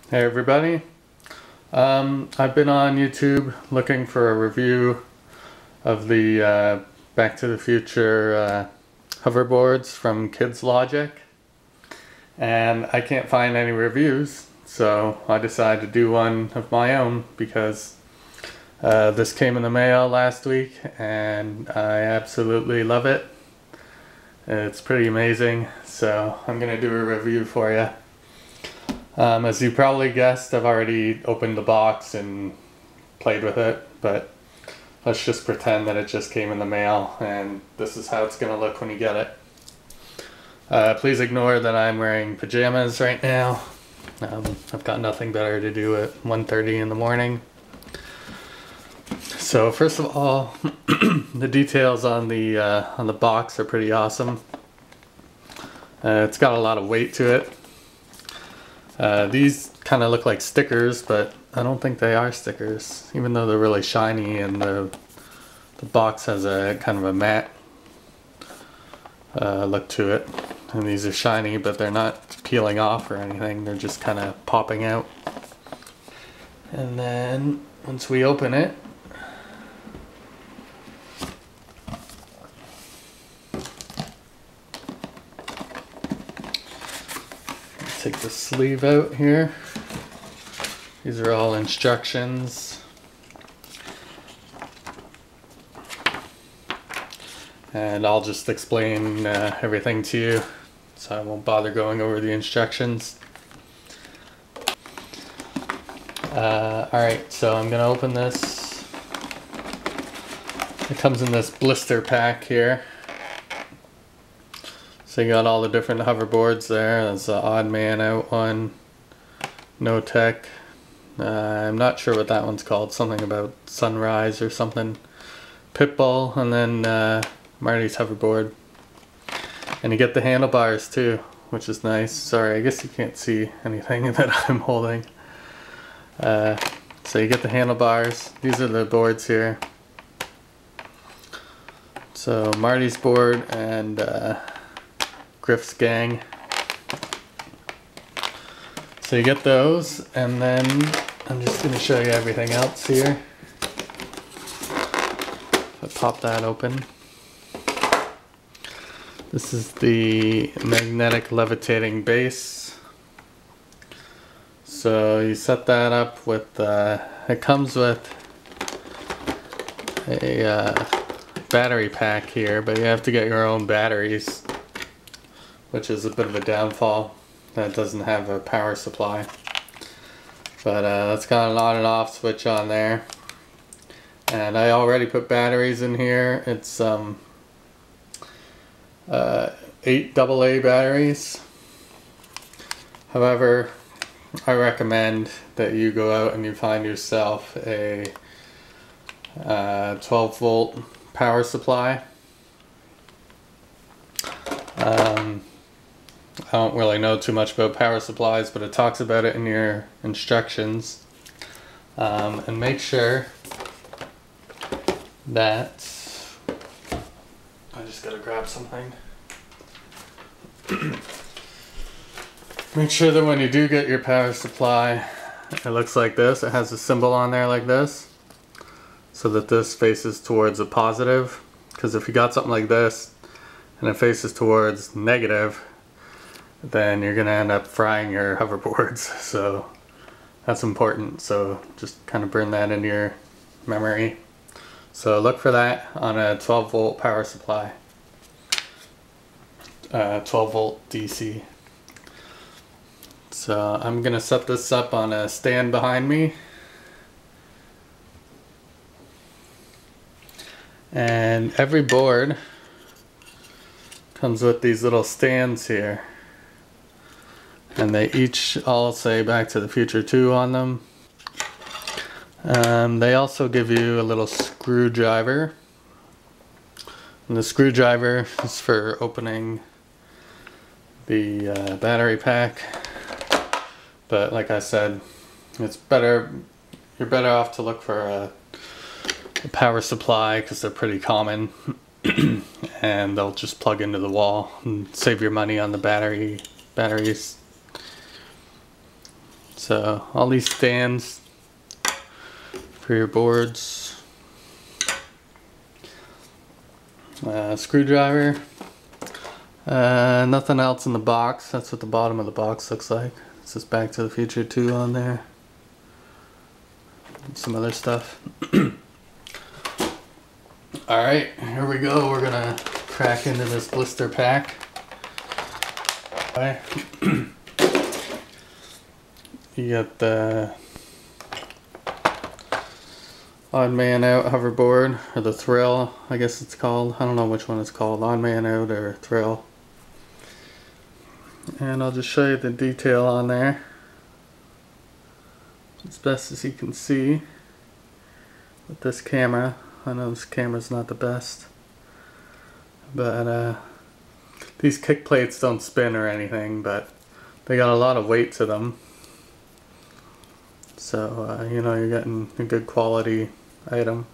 Hey everybody, I've been on YouTube looking for a review of the Back to the Future hoverboards from Kids Logic, and I can't find any reviews, so I decided to do one of my own because this came in the mail last week and I absolutely love it. It's pretty amazing, so I'm going to do a review for you. As you probably guessed, I've already opened the box and played with it, but let's just pretend that it just came in the mail and this is how it's going to look when you get it. Please ignore that I'm wearing pajamas right now. I've got nothing better to do at 1:30 in the morning. So first of all, the details on the box are pretty awesome. It's got a lot of weight to it. These kind of look like stickers, but I don't think they are stickers, even though they're really shiny, and the box has a kind of a matte look to it. And these are shiny, but they're not peeling off or anything, they're just kind of popping out. And then once we open it, take the sleeve out here. These are all instructions. And I'll just explain everything to you, so I won't bother going over the instructions. Alright, so I'm gonna open this. It comes in this blister pack here. So you got all the different hoverboards there. There's the odd man out one, no tech. I'm not sure what that one's called. Something about Sunrise or something. Pitbull, and then Marty's hoverboard. And you get the handlebars too, which is nice. Sorry, I guess you can't see anything that I'm holding. So you get the handlebars. These are the boards here. So Marty's board and Griff's gang. So you get those, and then I'm just going to show you everything else here. If I pop that open. This is the magnetic levitating base. So you set that up with, it comes with a battery pack here, but you have to get your own batteries, which is a bit of a downfall. That doesn't have a power supply. But that's got an on and off switch on there. And I already put batteries in here. It's 8 AA batteries. However, I recommend that you go out and you find yourself a 12 volt power supply. I don't really know too much about power supplies, but it talks about it in your instructions. And make sure that, I just gotta grab something. Make sure that when you do get your power supply, it looks like this. It has a symbol on there like this, so that this faces towards a positive. Because if you got something like this and it faces towards negative, then you're gonna end up frying your hoverboards. So that's important, so just kind of burn that into your memory. So look for that on a 12 volt power supply, 12 volt DC. So I'm gonna set this up on a stand behind me, and every board comes with these little stands here. And they each all say Back to the Future 2 on them. They also give you a little screwdriver. And the screwdriver is for opening the battery pack. But like I said, it's better, you're better off to look for a power supply because they're pretty common. And they'll just plug into the wall and save your money on the batteries. So all these stands for your boards, screwdriver, nothing else in the box. That's what the bottom of the box looks like. It's just Back to the Future 2 on there. And some other stuff. Alright, here we go. We're gonna crack into this blister pack. Okay. You got the Odd Man Out hoverboard, or the Thrill, I guess it's called. I don't know which one it's called, Odd Man Out or Thrill. And I'll just show you the detail on there as best as you can see with this camera. I know this camera's not the best, but these kick plates don't spin or anything, but they got a lot of weight to them. So, you know, you're getting a good quality item.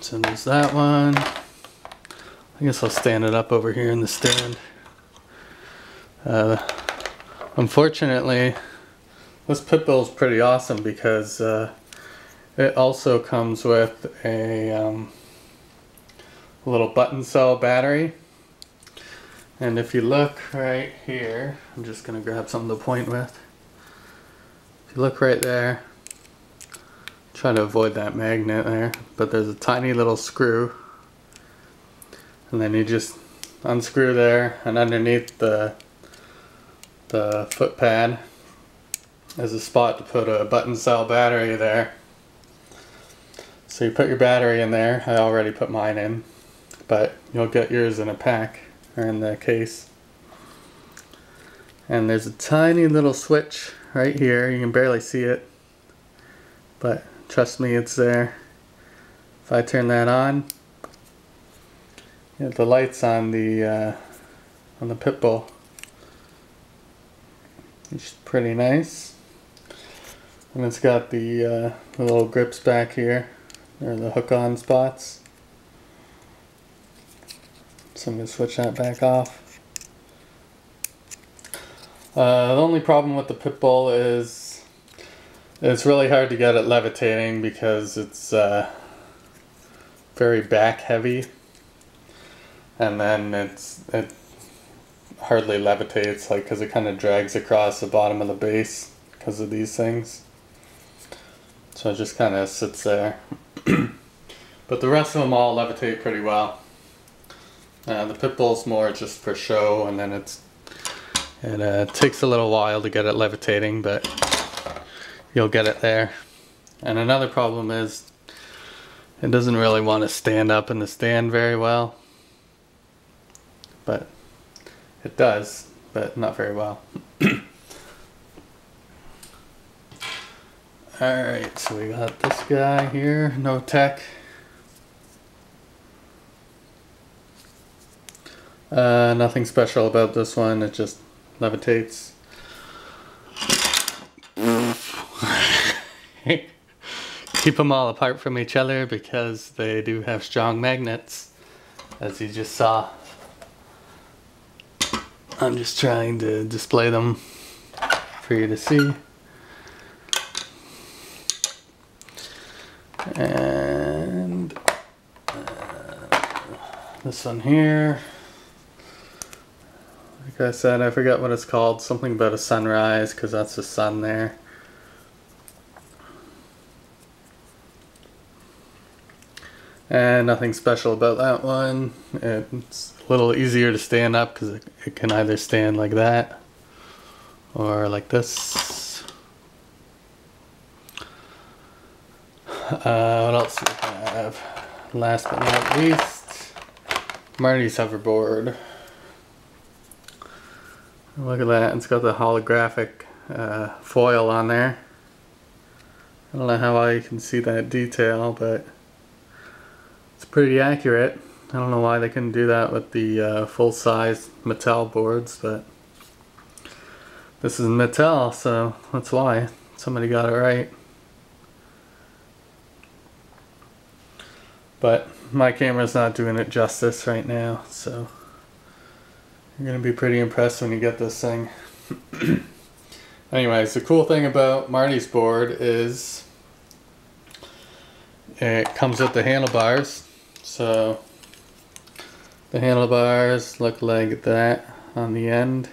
So there's that one. I guess I'll stand it up over here in the stand. Unfortunately, this pit bull is pretty awesome because it also comes with a little button cell battery. And if you look right here, I'm just going to grab something to point with. If you look right there, try to avoid that magnet there, but there's a tiny little screw. And then you just unscrew there, and underneath the foot pad is a spot to put a button cell battery there. So you put your battery in there. I already put mine in, but you'll get yours in a pack or in the case. And there's a tiny little switch right here. You can barely see it, but trust me, it's there. If I turn that on, you have the lights on the pit bull. It's pretty nice. And it's got the little grips back here, or the hook-on spots. So I'm going to switch that back off. The only problem with the pit bull is it's really hard to get it levitating because it's very back heavy, and then it hardly levitates, like, because it kind of drags across the bottom of the base because of these things. So it just kind of sits there. But the rest of them all levitate pretty well. The pit bull's more just for show, and then it takes a little while to get it levitating, but you'll get it there. And another problem is it doesn't really want to stand up in the stand very well, but it does, but not very well. Alright, so we got this guy here, no tech. Nothing special about this one, it just levitates. Keep them all apart from each other because they do have strong magnets, as you just saw. I'm just trying to display them for you to see. And this one here, like I said, I forgot what it's called, something about a sunrise, because that's the sun there. And nothing special about that one. It's a little easier to stand up because it can either stand like that or like this. What else do we have? Last but not least, Marty's hoverboard. Look at that, it's got the holographic foil on there. I don't know how well you can see that detail, but it's pretty accurate. I don't know why they couldn't do that with the full-size Mattel boards, but this is Mattel, so that's why. Somebody got it right. But my camera's not doing it justice right now, so you're going to be pretty impressed when you get this thing. Anyways, the cool thing about Marty's board is it comes with the handlebars. So the handlebars look like that on the end.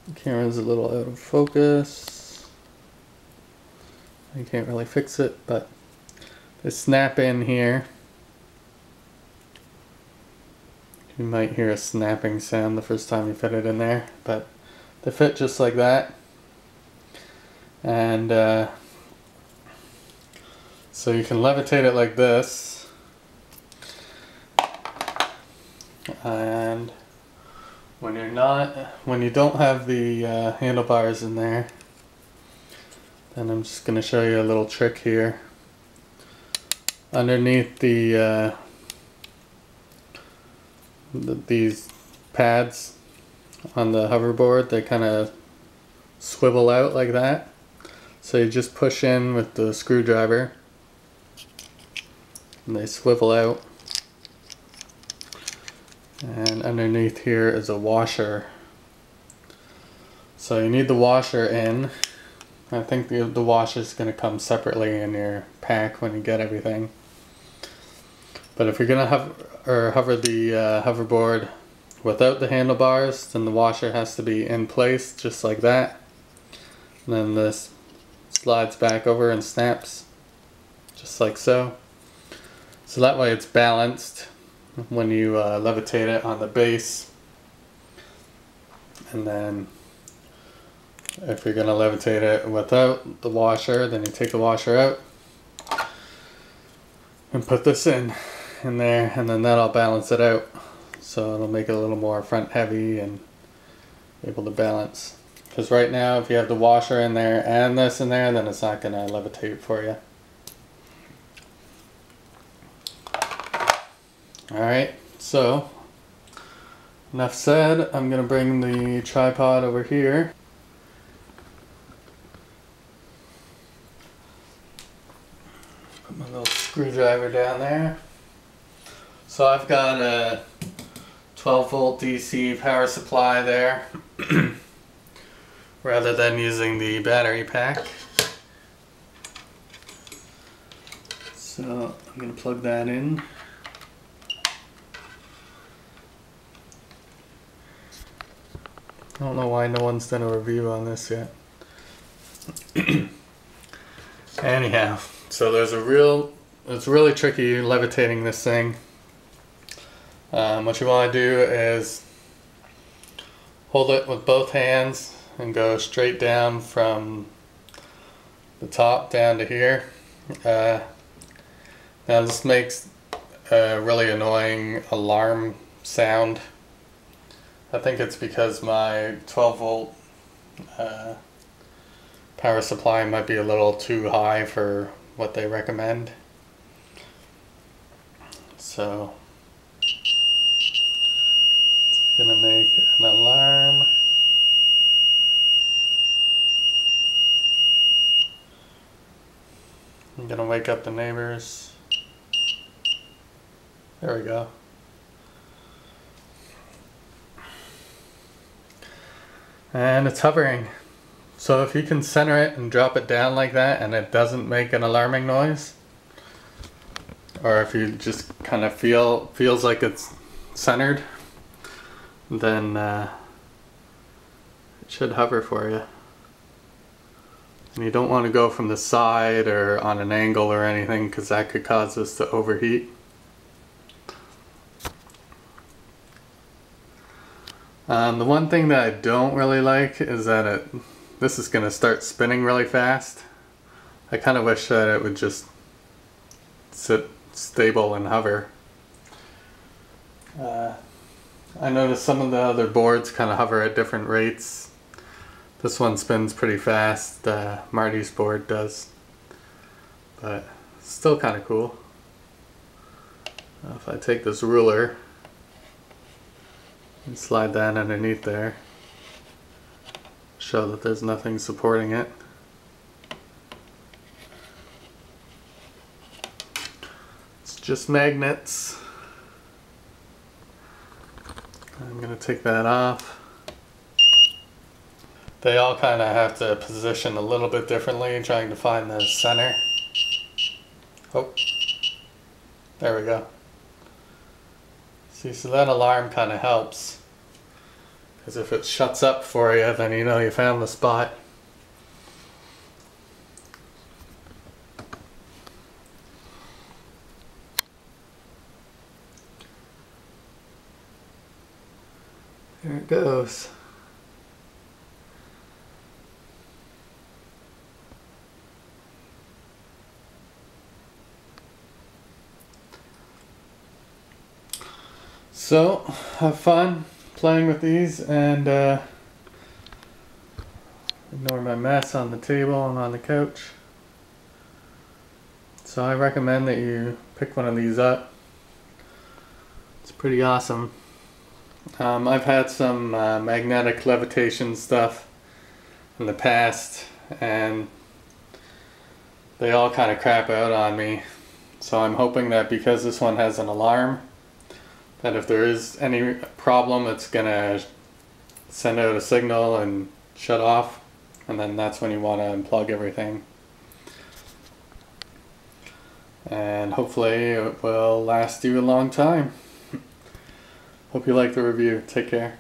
The camera's a little out of focus. You can't really fix it, but they snap in here. You might hear a snapping sound the first time you fit it in there, but they fit just like that. And so you can levitate it like this. And when you don't have the handlebars in there, then I'm just going to show you a little trick here. Underneath these pads on the hoverboard, they kind of swivel out like that. So you just push in with the screwdriver and they swivel out. And underneath here is a washer. So you need the washer in. I think the washer is going to come separately in your pack when you get everything. But if you're going to hover the hoverboard without the handlebars, then the washer has to be in place just like that. And then this slides back over and snaps just like so. So that way it's balanced when you levitate it on the base. And then if you're going to levitate it without the washer, then you take the washer out and put this in there, and then that'll balance it out. So it'll make it a little more front heavy and able to balance. Because right now if you have the washer in there and this in there, then it's not going to levitate for you. Alright, so enough said. I'm going to bring the tripod over here. Put my little screwdriver down there. So I've got a 12 volt DC power supply there rather than using the battery pack. So I'm going to plug that in. I don't know why no one's done a review on this yet. Anyhow, so it's really tricky levitating this thing. What you want to do is hold it with both hands and go straight down from the top down to here. Now this makes a really annoying alarm sound. I think it's because my 12 volt power supply might be a little too high for what they recommend. So it's gonna make an alarm. I'm gonna wake up the neighbors. There we go. And it's hovering. So if you can center it and drop it down like that and it doesn't make an alarming noise, or if you just kind of feels like it's centered, then it should hover for you. And you don't want to go from the side or on an angle or anything, because that could cause this to overheat. The one thing that I don't really like is that this is going to start spinning really fast. I kind of wish that it would just sit stable and hover. I noticed some of the other boards kind of hover at different rates. This one spins pretty fast, Marty's board does, but still kind of cool. If I take this ruler and slide that underneath there, show that there's nothing supporting it. It's just magnets. I'm going to take that off. They all kind of have to position a little bit differently, trying to find the center. Oh, there we go. See, so that alarm kind of helps. Because if it shuts up for you, then you know you found the spot. There it goes. So, have fun playing with these, and ignore my mess on the table and on the couch. So I recommend that you pick one of these up. It's pretty awesome. I've had some magnetic levitation stuff in the past, and they all kind of crap out on me. So I'm hoping that because this one has an alarm, that if there is any problem, it's gonna send out a signal and shut off, and then that's when you want to unplug everything. And hopefully it will last you a long time. Hope you like the review. Take care.